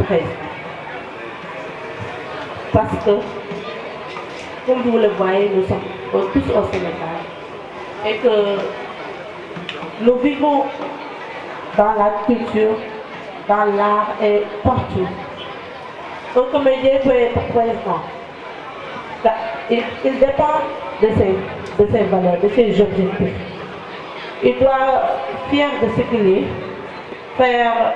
président. Parce que, comme vous le voyez, nous sommes tous au Sénégal et que nous vivons dans la culture, dans l'art et partout. Un comédien peut être président. Il dépend de ses valeurs, de ses objectifs. Il doit, fier de ce qu'il est, faire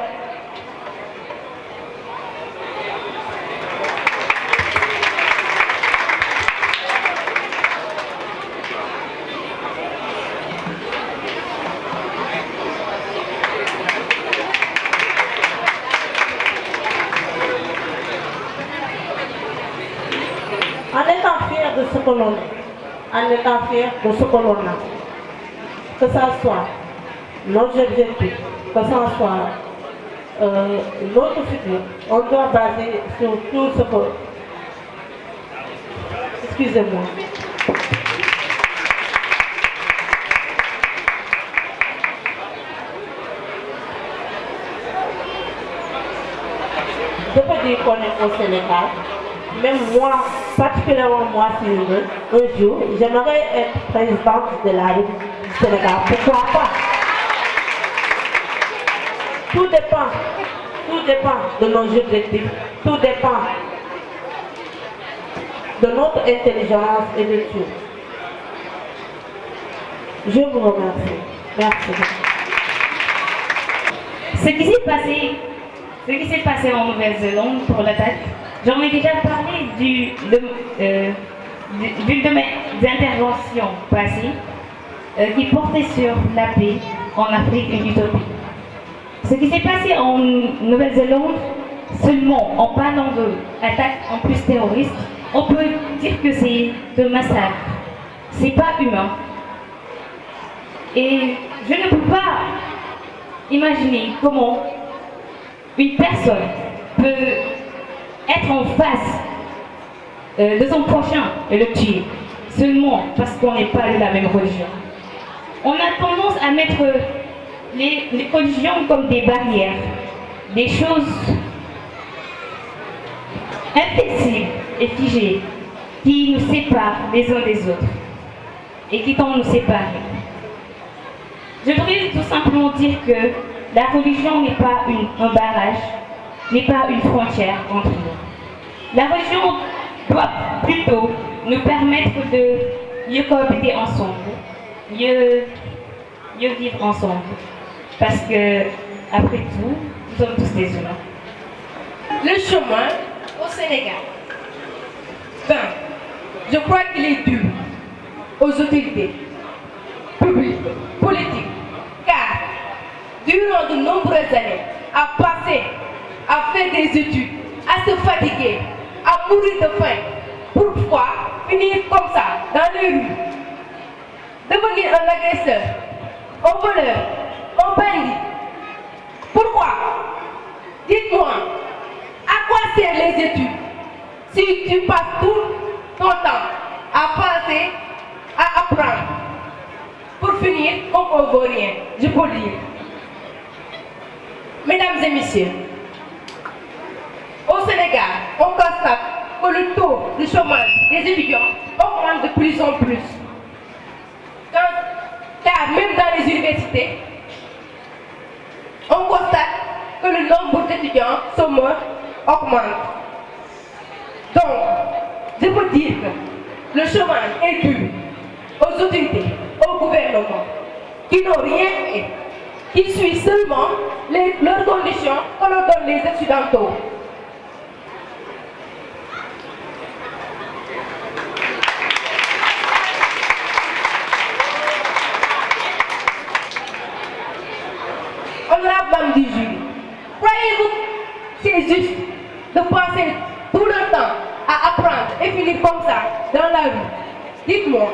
en étant fier de ce que l'on est, en étant fier de ce que l'on a, que ça soit nos objectifs, que ça soit notre futur, on doit baser sur tout ce que... Excusez-moi. Je peux dire qu'on est au Sénégal. Même moi, particulièrement moi, si je veux, un jour, j'aimerais être présidente de la République du Sénégal. Pourquoi pas? Tout dépend de nos objectifs, tout dépend de notre intelligence et de tout. Je vous remercie. Merci. Ce qui s'est passé en Nouvelle-Zélande pour l'attaque, j'en ai déjà parlé d'une de mes interventions passées qui portait sur la paix en Afrique et l'utopie. Ce qui s'est passé en Nouvelle-Zélande, seulement en parlant d'attaques en plus terroristes, on peut dire que c'est de massacre. C'est pas humain. Et je ne peux pas imaginer comment une personne peut être en face de son prochain et le tuer, seulement parce qu'on n'est pas de la même religion. On a tendance à mettre les religions comme des barrières, des choses inflexibles et figées qui nous séparent les uns des autres et qui tendent à nous séparer. Je voudrais tout simplement dire que la religion n'est pas un barrage, n'est pas une frontière entre nous. La religion doit plutôt nous permettre de mieux cohabiter ensemble, mieux vivre ensemble. Parce que, après tout, nous sommes tous des humains. Le chemin au Sénégal. Ben, je crois qu'il est dû aux autorités publiques, politiques, car durant de nombreuses années, à passer, à faire des études, à se fatiguer, à mourir de faim, pourquoi finir comme ça, dans les rues, devenir un agresseur, un voleur, un bandit? Pourquoi? Dites-moi, à quoi servent les études si tu passes tout ton temps à penser, à apprendre, pour finir comme on ne veut rien, je peux le dire. Mesdames et messieurs, au Sénégal, on constate que le taux de chômage des étudiants augmente de plus en plus. Car même dans les universités, on constate que le nombre d'étudiants chômeurs augmente. Donc, je peux dire que le chômage est dû aux autorités, au gouvernement, qui n'ont rien fait, qui suivent seulement leurs conditions que l'on donne les Occidentaux. Honorable Dame du jury, croyez-vous que c'est juste de passer tout le temps à apprendre et finir comme ça dans la rue? Dites-moi.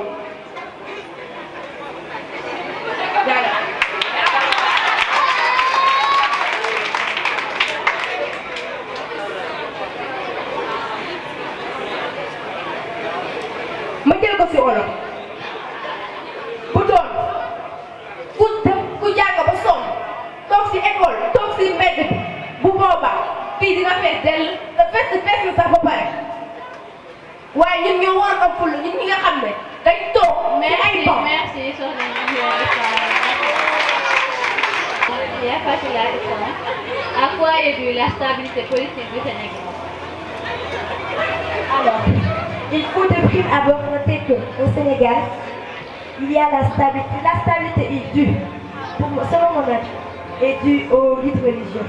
Ma jël ko ci olof bu doon ku jàng ba sonn toog ci école toog ci mbedd bi bu boobaa fii nga fees dell te fees na sax ba pare waaye ñun ñoo war a am fulla ñun ñi nga xam ne dañ toog ci ay banc. Merci soxna Il y a pas que la question. À quoi est due la stabilité politique du Sénégal? Alors, il faut de prime abord noter qu'au Sénégal, il y a la stabilité. La stabilité est due, selon mon avis, est due aux guides religieux.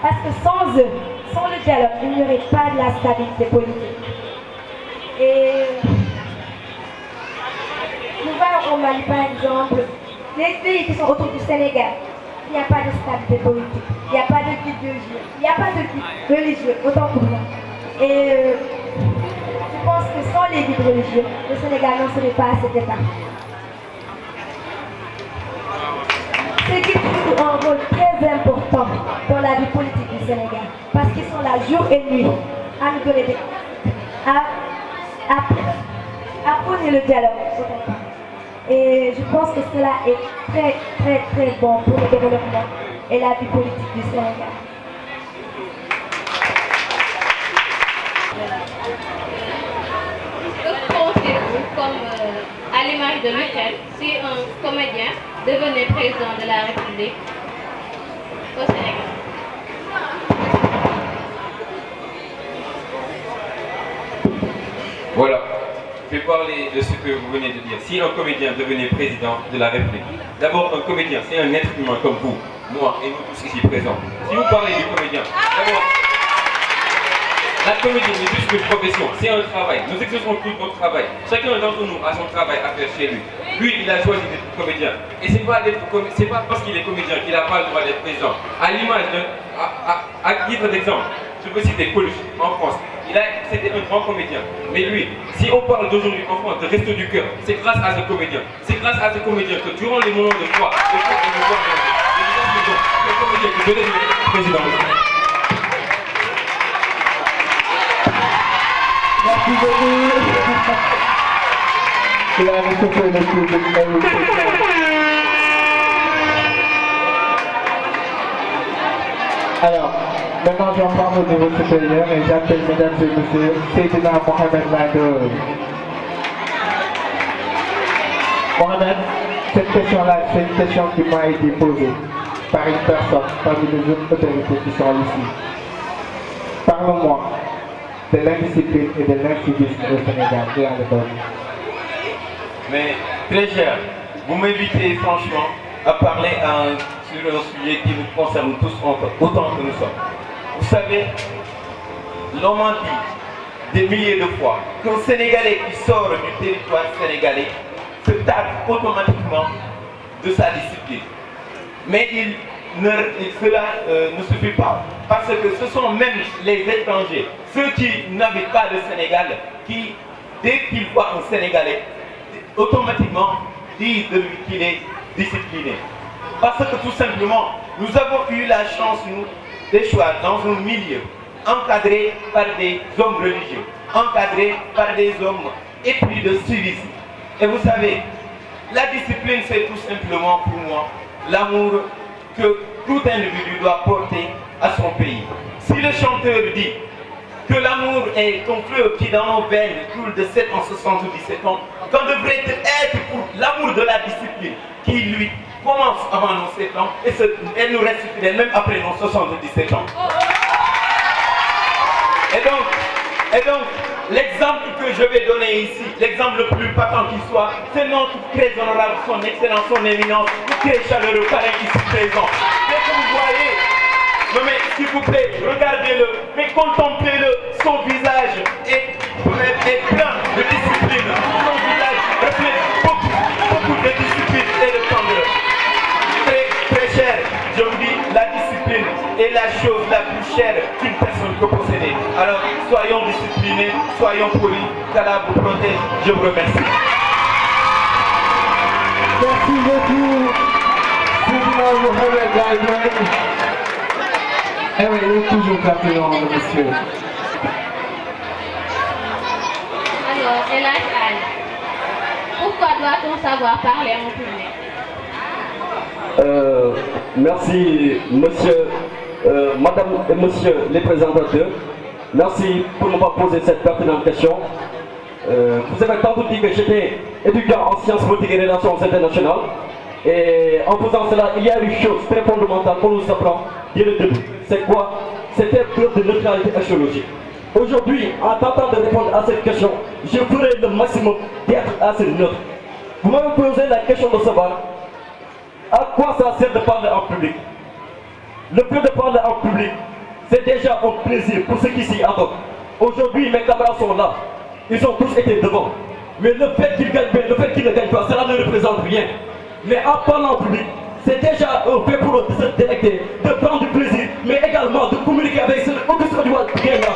Parce que sans eux, sans le dialogue, il n'y aurait pas de la stabilité politique. Et nous voyons au Mali, par exemple, les pays qui sont autour du Sénégal, il n'y a pas de stabilité politique, il n'y a pas de guide religieux, il n'y a pas de guide religieux, autant pour moi. Et je pense que sans les guides religieux, le Sénégal n'en serait pas à cet état. Ces guides jouent un rôle très important dans la vie politique du Sénégal, parce qu'ils sont là jour et nuit à nous donner à prôner le dialogue. Et je pense que cela est très très très bon pour le développement et la vie politique du Sénégal. Que pensez-vous, comme à l'image de Michel, si un comédien devenait président de la République au Sénégal? Voilà, je vais parler de ce que vous venez de dire. Si un comédien devenait président de la République, d'abord un comédien, c'est un être humain comme vous, moi et nous tous ici présents. Si vous parlez du comédien, d'abord, la comédie n'est juste une profession, c'est un travail. Nous exerçons tous notre travail. Chacun d'entre nous a son travail à faire chez lui. Lui, il a choisi d'être comédien. Et c'est pas parce qu'il est comédien qu'il n'a pas le droit d'être président. À l'image à titre d'exemple, je peux citer Coluche en France. C'était un grand comédien. Mais lui, si on parle d'aujourd'hui en France de Resto du Cœur, c'est grâce à ce comédien. C'est grâce à ce comédien que durant les moments de foi, c'est le comédien qui devait devenir président. Merci beaucoup. Il a récupéré le coup de Alors, maintenant j'en parle au niveau supérieur et j'appelle mesdames et messieurs Seydina Mohamed Maïdou. Mohamed, cette question-là, c'est une question qui m'a été posée par une personne parmi les autres autorités qui sont ici. Parle-moi de l'indiscipline et de l'incivisme au Sénégal et en Europe. Mais très cher, vous m'invitez franchement à parler sur un sujet qui nous concerne tous autant que nous sommes. Vous savez, l'on m'a dit des milliers de fois qu'un Sénégalais qui sort du territoire sénégalais se targue automatiquement de sa discipline. Mais cela ne suffit pas. Parce que ce sont même les étrangers, ceux qui n'habitent pas le Sénégal, qui, dès qu'ils voient un Sénégalais, automatiquement disent de lui qu'il est discipliné. Parce que tout simplement, nous avons eu la chance, nous, d'échouer dans un milieu encadré par des hommes religieux, encadré par des hommes épris de civisme. Et vous savez, la discipline, c'est tout simplement pour moi l'amour que tout individu doit porter à son pays. Si le chanteur dit que l'amour est un fleuve qui dans nos veines coule de 7 en 77 ans, qu'on devrait être pour l'amour de la discipline qui lui commence avant nos 7 ans et nous reste fidèle même après nos 77 ans. Et donc, l'exemple que je vais donner ici, l'exemple le plus patent qui soit, c'est notre très honorable, son excellence, son éminence, très chaleureux parrain ici présent. Dès que vous voyez, non mais s'il vous plaît, regardez-le, mais contemplez-le, son visage est plein de discipline, son visage reflète beaucoup de discipline et de candeur. Très cher, je vous dis, la discipline est la chose la plus chère qu'une personne peut posséder. Alors, soyons disciplinés, soyons polis, qu'Allah vous protège, je vous remercie. Merci beaucoup, Seydina Mohamed Maïdou. Eh oui, il est toujours pertinent, le monsieur. Alors, Elhadj Ali, pourquoi doit-on savoir parler en public? Merci, monsieur Madame et Monsieur les présentateurs, merci pour m'avoir posé cette pertinente question. Vous avez tantôt dit que j'étais étudiant en sciences politiques et relations internationales. Et en faisant cela, il y a une chose très fondamentale qu'on nous apprend dès le début. C'est quoi? C'était preuve de neutralité axiologique. Aujourd'hui, en tentant de répondre à cette question, je ferai le maximum d'être assez neutre. Vous m'avez posé la question de savoir à quoi ça sert de parler en public. Le fait de parler en public, c'est déjà un plaisir pour ceux qui s'y attendent. Aujourd'hui, mes camarades sont là. Ils ont tous été devant. Mais le fait qu'ils gagnent bien, le fait qu'ils ne gagnent pas, cela ne représente rien. Mais en parlant en public, c'est déjà un fait pour eux de se délecter, de prendre du plaisir, mais également de communiquer avec ceux qui doivent bien là.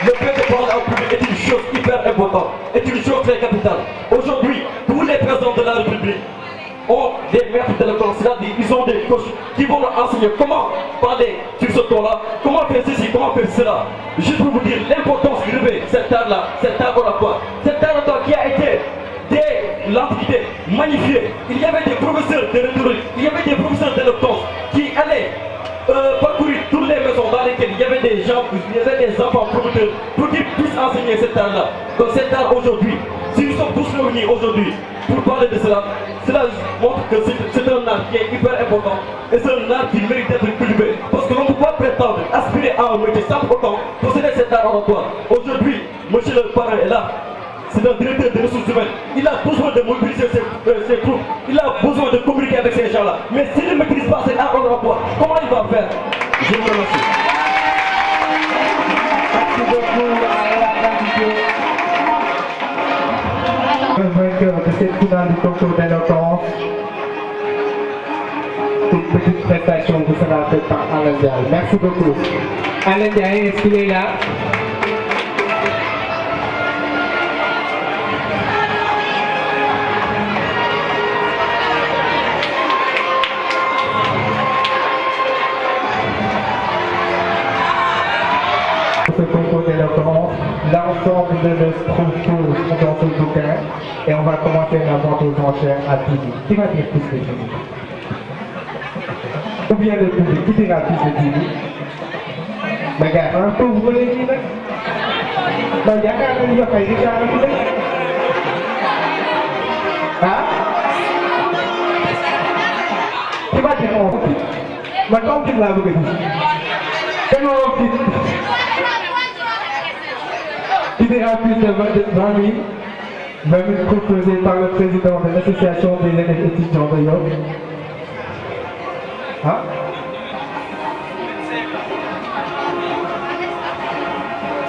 Le fait de parler en public est une chose hyper importante, est une chose très capitale. Aujourd'hui, tous les présidents de la République ont des maîtres d'éloquence, c'est-à-dire ils ont des coachs qui vont leur enseigner comment parler sur ce ton-là, comment faire ceci, comment faire cela. Juste pour vous dire l'importance de relever cet art-là, cet art oratoire. Cet art oratoire qui a été dès l'Antiquité magnifié. Il y avait des professeurs de rhétorique, il y avait des professeurs d'éloquence qui allaient parcourir toutes les maisons dans lesquelles il y avait des gens, il y avait des enfants promoteurs pour qu'ils puissent enseigner cet art-là. Donc cet art aujourd'hui, si nous sommes tous réunis aujourd'hui pour parler de cela, cela montre que c'est un art qui est hyper important et c'est un art qui mérite d'être cultivé. Parce que l'on ne peut pas prétendre aspirer à un métier sans pour autant posséder cet art oratoire. Aujourd'hui, monsieur le parrain est là. C'est un directeur des ressources humaines. Il a besoin de mobiliser ses troupes. Il a besoin de communiquer avec ces gens-là. Mais s'il ne maîtrise pas cet art oratoire, comment il va faire? Je vous remercie. Merci beaucoup à la le vainqueur de cette finale du concours d'éloquence. Cette petite prestation vous sera faite par Alain Diaye. Merci beaucoup. Alain Diaye, est-ce qu'il est là? Ce concours d'éloquence, l'ensemble de nos structures sont dans ce bouquin et on va commencer la vente aux enchères à Tibi. Qui va dire plus de Tibi? Ou bien le public, qui dira plus de Tibi? Mais gars, un peu vous voulez dire? Ben, il y a quand même pas déjà un hein? Qui va dire mon petit? Mais comme tu l'as voulu dire? C'est mon petit. Qui dira plus de 20 000 proposés par le président de l'association des élèves étudiants de York. Hein?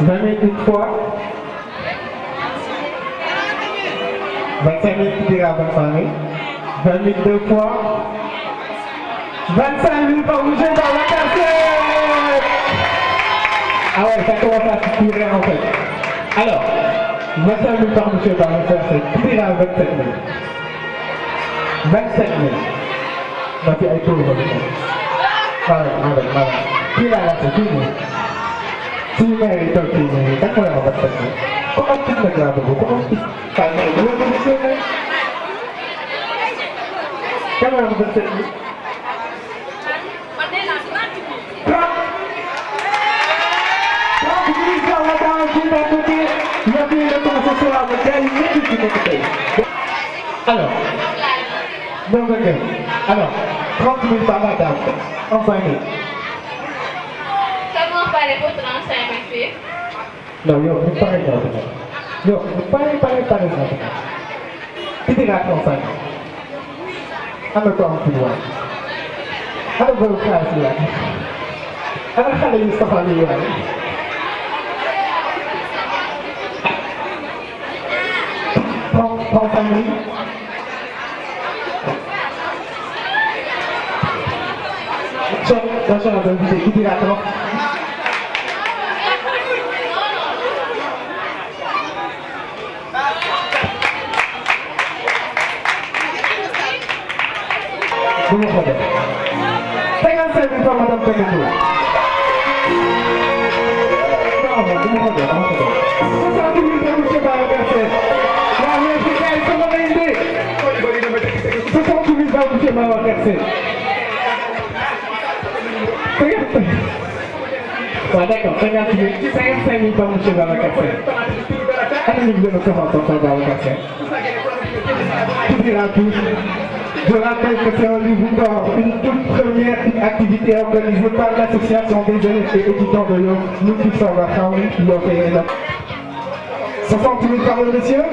Une fois. 25 000 qui dira 25 000. 20 000 deux fois. 25 000 par bouger dans la cassette. Ah ouais, ça commence à se tirer en fait. Alors, 25 000 par monsieur par le faire, qui dira 27 000? 27 000. Ma fille, elle est pauvre. Madame. Qui l'a là, c'est fini. Si vous méritez un petit, mais quand on a 27 000, comment tu me graves vous? Comment tu me graves? Comment on a 27 000? Alors, donc, ok. Alors, 30 000 par madame, en 5 000. Comment fallait pour 35 000 filles? Non, yo, vous parlez pas. Yo, vous parlez pas. Qui dira 35 000? Alors, quoi, on peut voir? Alors, vous faire cela. Alors, allez, ça va aller. 35 000. Attention, on va vous écouter la trompe. Vous me prenez. 55 000 par madame Penedo. Non, vous me prenez. 60 000 par monsieur Baragassé. 60 000 par monsieur Baragassé. Ouais, d'accord, 55 000 par M. Babacar Sène. Allez, nous venons faire entendre Babacar Sène. Tout ira tous. Je rappelle que c'est un livre d'or, une toute première activité organisée par l'association des élèves et étudiants de Yoff, nous qui sommes à Khaoui, Yoff et Yoff. 60 000 par le monsieur?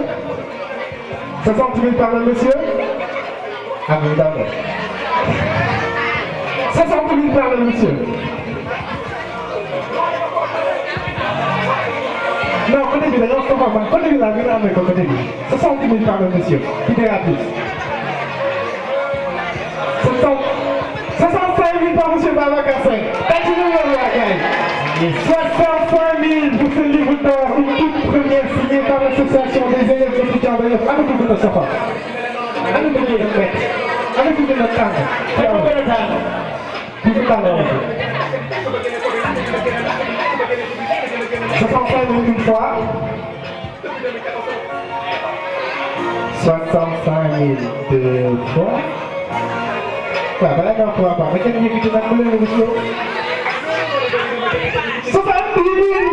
60 000 par le monsieur? Ah oui, d'accord. 60 000 par le monsieur. Non, côté de la côté de la ville, avec côté de 60 000 par le monsieur. Qui est rapide? 65 000 par M. Babacar Sène. 65 000 pour ce livre d'or, une toute première signée par l'association des élèves étudiants de Yoff. Allez, vous de Sofa. Allez, vous de notre maître. Allez, vous de notre table. Vous de l'heure. 65 000 une fois. 65 000 deux fois. Voilà, voilà, non, pour avoir. Mais quel est le couleur, monsieur? 70 000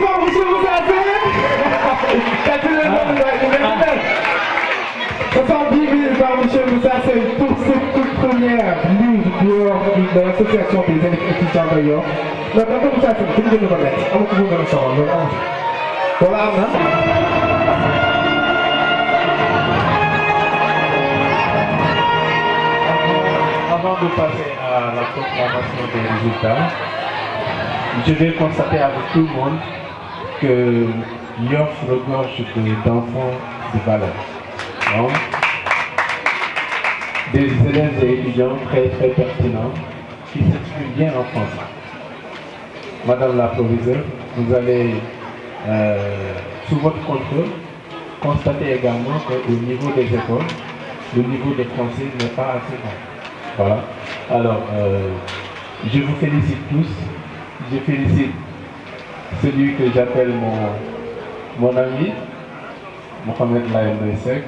par monsieur Moussa Sène. 70 000 par monsieur Moussa Sène pour cette toute première livre d'or de l'association des élèves étudiants de Yoff. Donc, après Moussa Sène, c'est une de nos lettres. On va trouver dans le sort. Voilà, Avant de passer à la proclamation des résultats, je vais constater avec tout le monde que Yoff regorge d'enfants de valeur. Donc, des élèves et étudiants très pertinents qui s'expriment bien en français. Madame la proviseure, vous allez, sous votre contrôle, constater également qu'au niveau des écoles, le niveau de français n'est pas assez bon. Voilà. Alors, je vous félicite tous. Je félicite celui que j'appelle mon ami, Mohamed Laye Ndoye.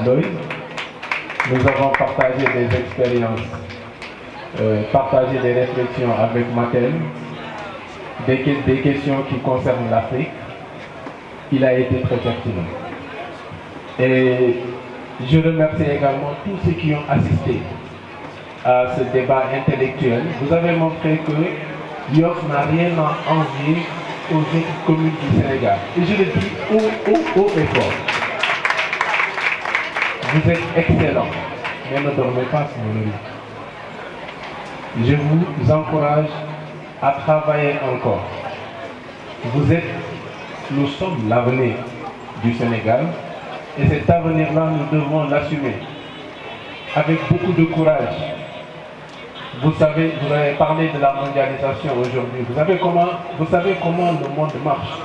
Ndoye. Nous avons partagé des expériences, partagé des réflexions avec Matel, des questions qui concernent l'Afrique. Il a été très pertinent. Et je remercie également tous ceux qui ont assisté à ce débat intellectuel. Vous avez montré que Yoff n'a rien à envier aux autres communes du Sénégal. Et je le dis haut et fort. Vous êtes excellents, mais ne dormez pas sur le lit. Je vous encourage à travailler encore. Nous sommes l'avenir du Sénégal et cet avenir-là, nous devons l'assumer avec beaucoup de courage. Vous savez, vous avez parlé de la mondialisation aujourd'hui. Vous savez comment le monde marche.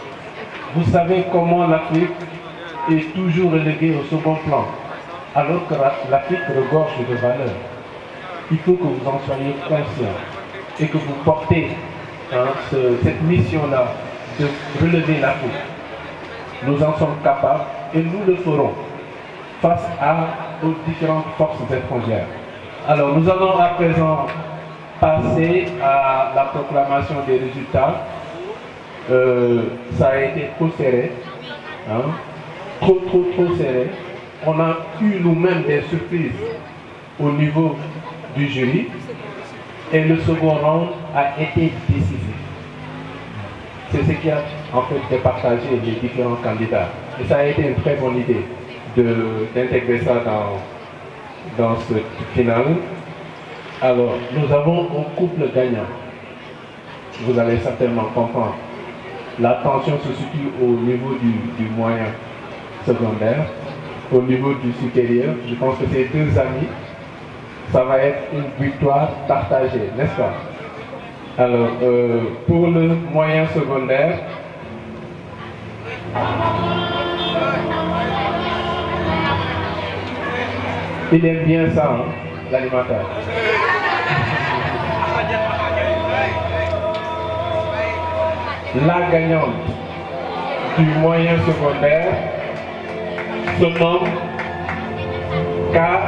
Vous savez comment l'Afrique est toujours reléguée au second plan, alors que l'Afrique regorge de valeurs. Il faut que vous en soyez conscients et que vous portez cette mission-là de relever l'Afrique. Nous en sommes capables et nous le ferons face aux différentes forces étrangères. Alors, nous allons à présent passer à la proclamation des résultats. Ça a été trop serré, trop serré. On a eu nous-mêmes des surprises au niveau du jury et le second round a été décisif. C'est ce qui a en fait départagé les différents candidats. Et ça a été une très bonne idée d'intégrer ça dans ce final. Alors, nous avons un couple gagnant. Vous allez certainement comprendre. La tension se situe au niveau du moyen secondaire. Au niveau du supérieur, je pense que ces deux amis, ça va être une victoire partagée, n'est-ce pas? Alors, pour le moyen secondaire, il aime bien ça, l'animateur. La gagnante du moyen secondaire se nomme KMN.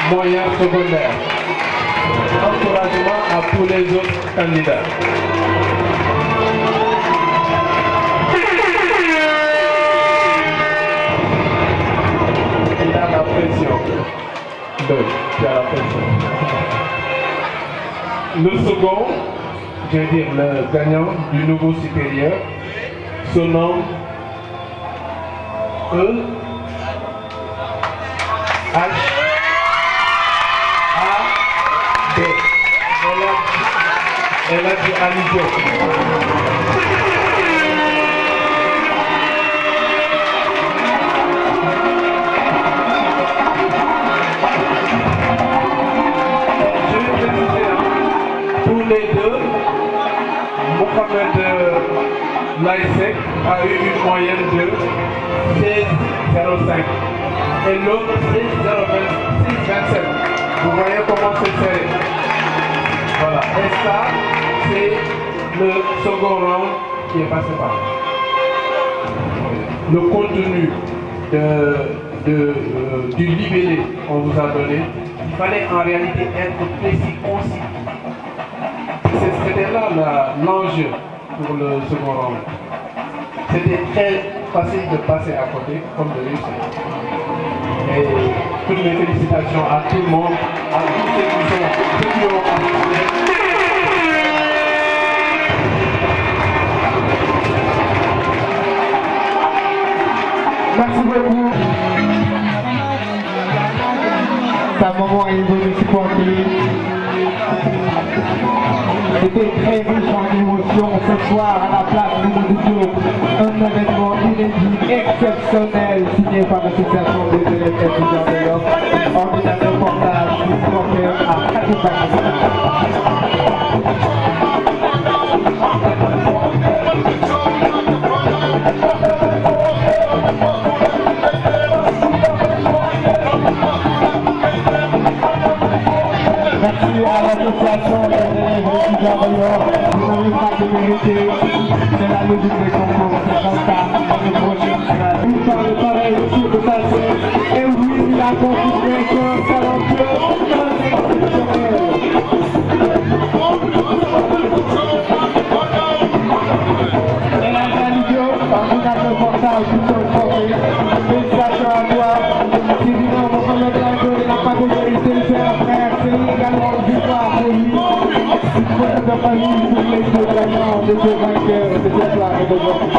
moyen secondaire. Encouragement à tous les autres candidats. Il a la pression. Tu as la pression. Le second, je veux dire le gagnant du nouveau supérieur, se nomme E H A D. Elle a dit Alijo. Les deux, Mohamed Laïsek a eu une moyenne de 16,05 et l'autre 16,27. Vous voyez comment c'est serré. Voilà. Et ça, c'est le second round qui est passé par là. Le contenu du libellé qu'on vous a donné, il fallait en réalité être précis, concis. C'était là l'enjeu pour le second round. C'était très facile de passer à côté, comme de réussir. Et toutes mes félicitations à tout le monde, à tous ceux qui ont participé. Merci beaucoup. C'est un moment à niveau de supporter. C'était très riche en émotions ce soir à la place de Diop. Un événement inédit, exceptionnel, signé par l'association des élèves étudiants de l'Europe, ordinateur portage, supporter à merci à l'association des élèves étudiants de l'Europe. Vous n'avez pas de mérité. C'est la logique des concours. C'est comme ça. L'année prochaine sera. Vous parlez pareil aussi de ça. Et oui, il a contribué qu'un talentueux, un exceptionnel. Et la Galidio, ordinateur portage, tout un forfait. Félicitations à toi. Si vous n'en Mohamed Lago, il n'a pas de mérité, c'est un frère. C'est également une victoire pour lui. Une photo de famille pour les deux gagnants, les deux vainqueurs de cette soirée d'aujourd'hui.